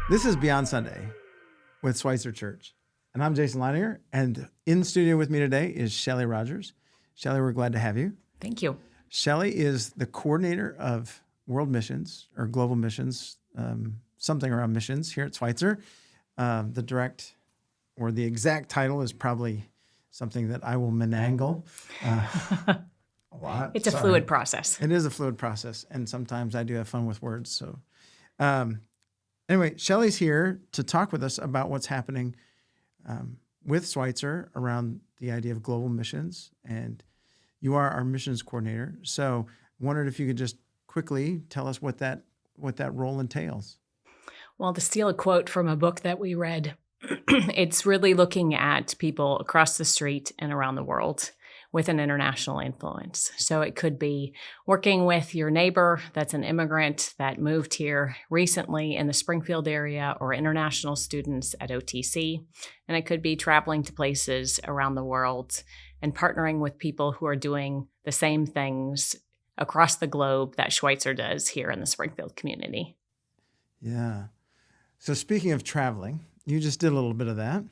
This is Beyond Sunday with Schweitzer Church. And I'm Jason Leininger. And in studio with me today is Shelly Rogers. Shelly, we're glad to have you. Thank you. Shelly is the coordinator of world missions or global missions, something around missions here at Schweitzer. The direct or the exact title is probably something that I will menangle a lot. It's a fluid process. It is a fluid process. And sometimes I do have fun with words. So anyway, Shelly's here to talk with us about what's happening with Schweitzer around the idea of global missions. And you are our missions coordinator. So I wondered if you could just quickly tell us what that role entails. Well, to steal a quote from a book that we read, it's really looking at people across the street and around the world with an international influence. So it could be working with your neighbor that's an immigrant that moved here recently in the Springfield area, or international students at OTC. And it could be traveling to places around the world and partnering with people who are doing the same things across the globe that Schweitzer does here in the Springfield community. Yeah. So speaking of traveling, you just did a little bit of that.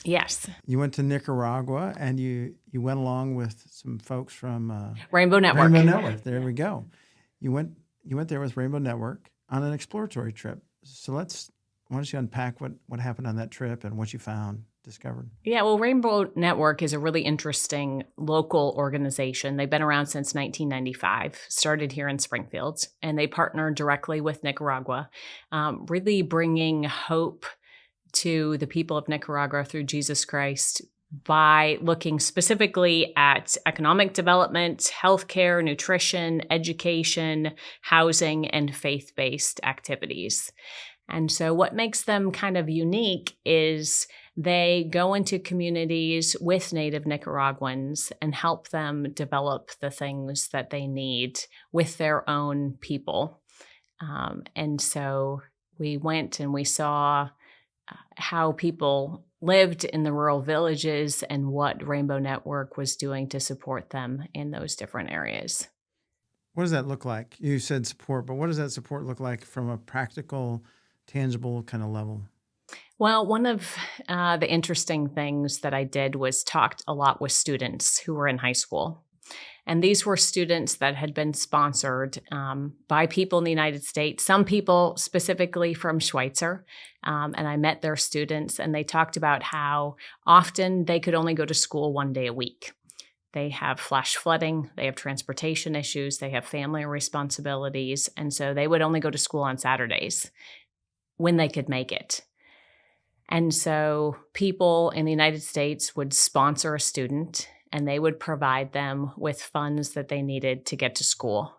Yes. You went to Nicaragua and you went along with some folks from Rainbow Network. Rainbow Network. There we go. You went there with Rainbow Network on an exploratory trip. So why don't you unpack what happened on that trip and what you found, discovered? Yeah, well, Rainbow Network is a really interesting local organization. They've been around since 1995, started here in Springfield, and they partner directly with Nicaragua, really bringing hope to the people of Nicaragua through Jesus Christ by looking specifically at economic development, healthcare, nutrition, education, housing, and faith-based activities. And so what makes them kind of unique is they go into communities with native Nicaraguans and help them develop the things that they need with their own people. And so we went and we saw how people lived in the rural villages and what Rainbow Network was doing to support them in those different areas. What does that look like? You said support, but what does that support look like from a practical, tangible kind of level? Well, one of the interesting things that I did was talked a lot with students who were in high school. And these were students that had been sponsored by people in the United States, some people specifically from Schweitzer. And I met their students, and they talked about how often they could only go to school one day a week. They have flash flooding, they have transportation issues, they have family responsibilities. And so they would only go to school on Saturdays when they could make it. And so people in the United States would sponsor a student, and they would provide them with funds that they needed to get to school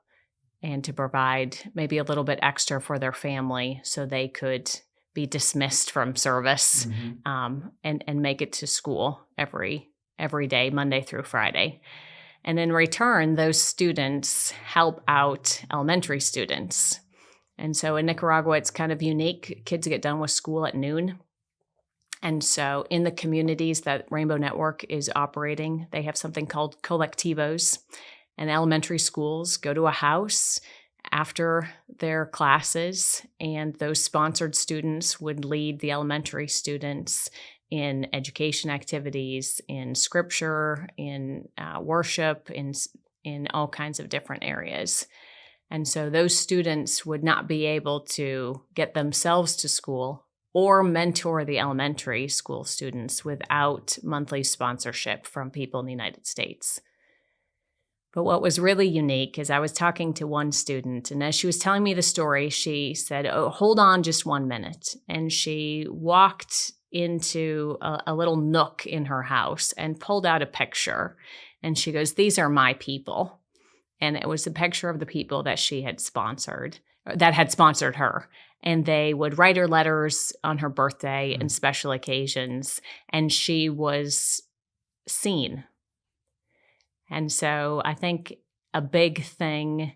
and to provide maybe a little bit extra for their family so they could be dismissed from service and make it to school every day, Monday through Friday. And in return, those students help out elementary students. And so in Nicaragua, it's kind of unique. Kids get done with school at noon. And so in the communities that Rainbow Network is operating, they have something called colectivos, and elementary schools go to a house after their classes, and those sponsored students would lead the elementary students in education activities, in scripture, in worship, in all kinds of different areas. And so those students would not be able to get themselves to school or mentor the elementary school students without monthly sponsorship from people in the United States. But what was really unique is I was talking to one student, and as she was telling me the story, she said, "Oh, hold on just 1 minute." And she walked into a little nook in her house and pulled out a picture. And she goes, "These are my people." And it was a picture of the people that she had sponsored, that had sponsored her. And they would write her letters on her birthday and special occasions, and she was seen. And so I think a big thing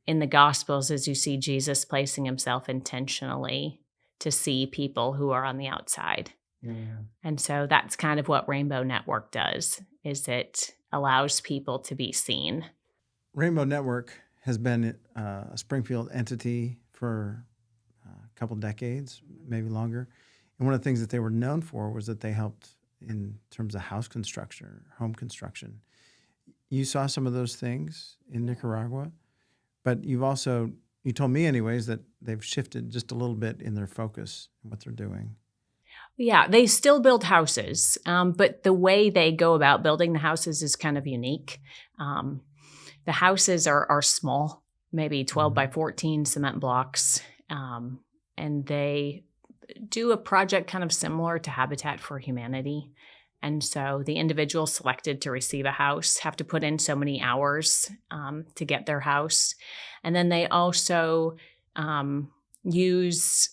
in the Gospels is you see Jesus placing himself intentionally to see people who are on the outside. Yeah. And so that's kind of what Rainbow Network does, is it allows people to be seen. Rainbow Network has been a Springfield entity for couple decades, maybe longer. And one of the things that they were known for was that they helped in terms of house construction, home construction. You saw some of those things in Nicaragua, but you told me anyways that they've shifted just a little bit in their focus and what they're doing. Yeah, they still build houses, but the way they go about building the houses is kind of unique. The houses are small, maybe 12 by 14 cement blocks, and they do a project kind of similar to Habitat for Humanity. And so the individuals selected to receive a house have to put in so many hours to get their house. And then they also use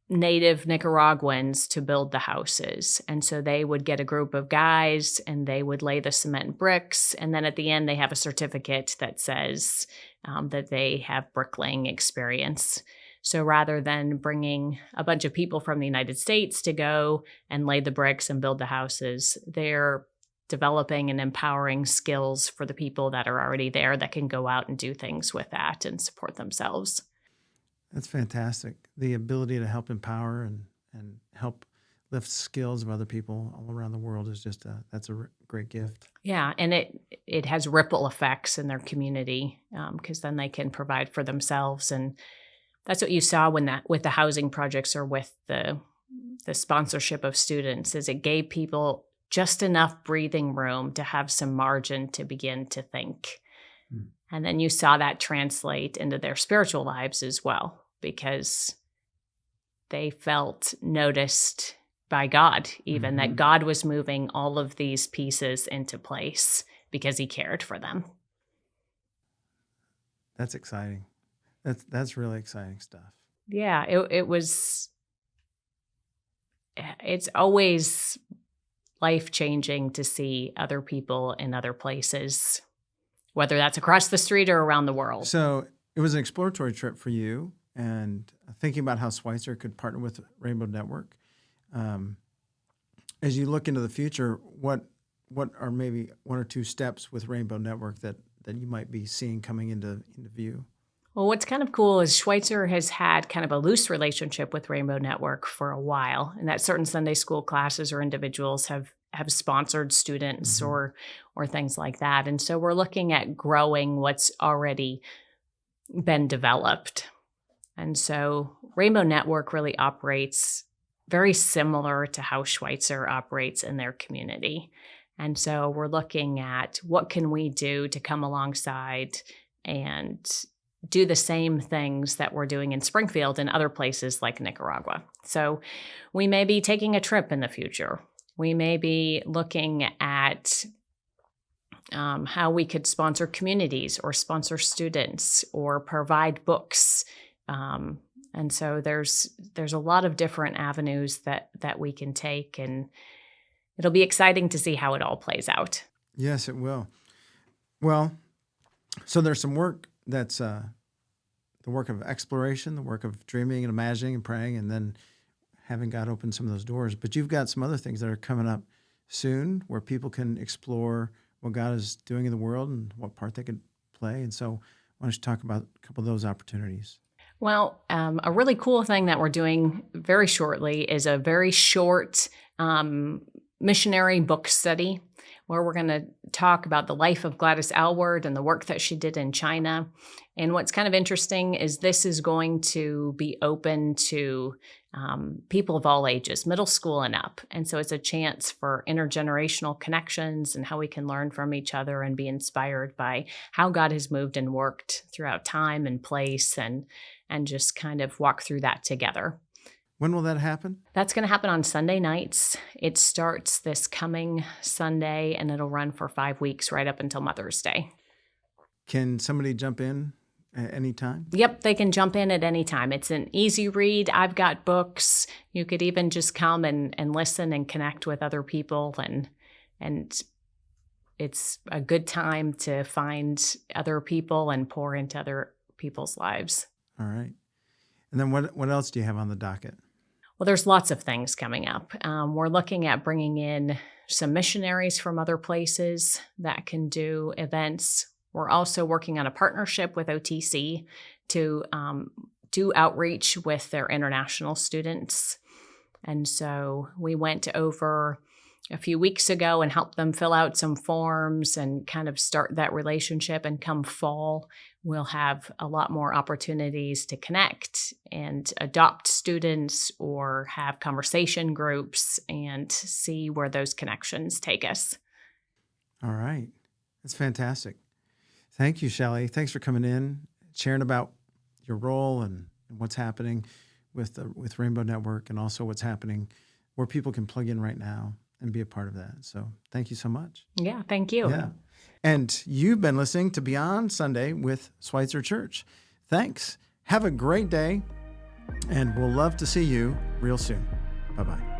native Nicaraguans to build the houses. And so they would get a group of guys and they would lay the cement bricks. And then at the end, they have a certificate that says that they have bricklaying experience. So rather than bringing a bunch of people from the United States to go and lay the bricks and build the houses, they're developing and empowering skills for the people that are already there that can go out and do things with that and support themselves. That's fantastic. The ability to help empower and help lift skills of other people all around the world is that's a great gift. Yeah, and it has ripple effects in their community because then they can provide for themselves, and that's what you saw with the housing projects or with the sponsorship of students, is it gave people just enough breathing room to have some margin to begin to think. And then you saw that translate into their spiritual lives as well, because they felt noticed by God, even that God was moving all of these pieces into place because he cared for them. That's exciting. That's really exciting stuff. Yeah, it's always life-changing to see other people in other places, whether that's across the street or around the world. So it was an exploratory trip for you, and thinking about how Schweitzer could partner with Rainbow Network. As you look into the future, what are maybe one or two steps with Rainbow Network that you might be seeing coming into view? Well, what's kind of cool is Schweitzer has had kind of a loose relationship with Rainbow Network for a while, and that certain Sunday school classes or individuals have sponsored students or things like that. And so we're looking at growing what's already been developed. And so Rainbow Network really operates very similar to how Schweitzer operates in their community. And so we're looking at what can we do to come alongside and do the same things that we're doing in Springfield and other places like Nicaragua. So we may be taking a trip in the future. We may be looking at how we could sponsor communities or sponsor students or provide books. And so there's a lot of different avenues that we can take, and it'll be exciting to see how it all plays out. Yes, it will. Well, so there's some work that's the work of exploration, the work of dreaming and imagining and praying, and then having God open some of those doors. But you've got some other things that are coming up soon where people can explore what God is doing in the world and what part they could play. And so why don't you talk about a couple of those opportunities? Well, a really cool thing that we're doing very shortly is a very short missionary book study where we're going to talk about the life of Gladys Aylward and the work that she did in China. And what's kind of interesting is this is going to be open to people of all ages, middle school and up. And so it's a chance for intergenerational connections and how we can learn from each other and be inspired by how God has moved and worked throughout time and place, and just kind of walk through that together. When will that happen? That's going to happen on Sunday nights. It starts this coming Sunday, and it'll run for 5 weeks right up until Mother's Day. Can somebody jump in at any time? Yep, they can jump in at any time. It's an easy read. I've got books. You could even just come and listen and connect with other people, and it's a good time to find other people and pour into other people's lives. All right. And then what else do you have on the docket? Well, there's lots of things coming up. We're looking at bringing in some missionaries from other places that can do events. We're also working on a partnership with OTC to do outreach with their international students. And so we went over a few weeks ago and helped them fill out some forms and kind of start that relationship. And come fall, we'll have a lot more opportunities to connect and adopt students or have conversation groups and see where those connections take us. All right. That's fantastic. Thank you, Shelley. Thanks for coming in, sharing about your role and what's happening with Rainbow Network, and also what's happening where people can plug in right now and be a part of that. So thank you so much. Yeah, thank you. Yeah. And you've been listening to Beyond Sunday with Schweitzer Church. Thanks. Have a great day, and we'll love to see you real soon. Bye-bye.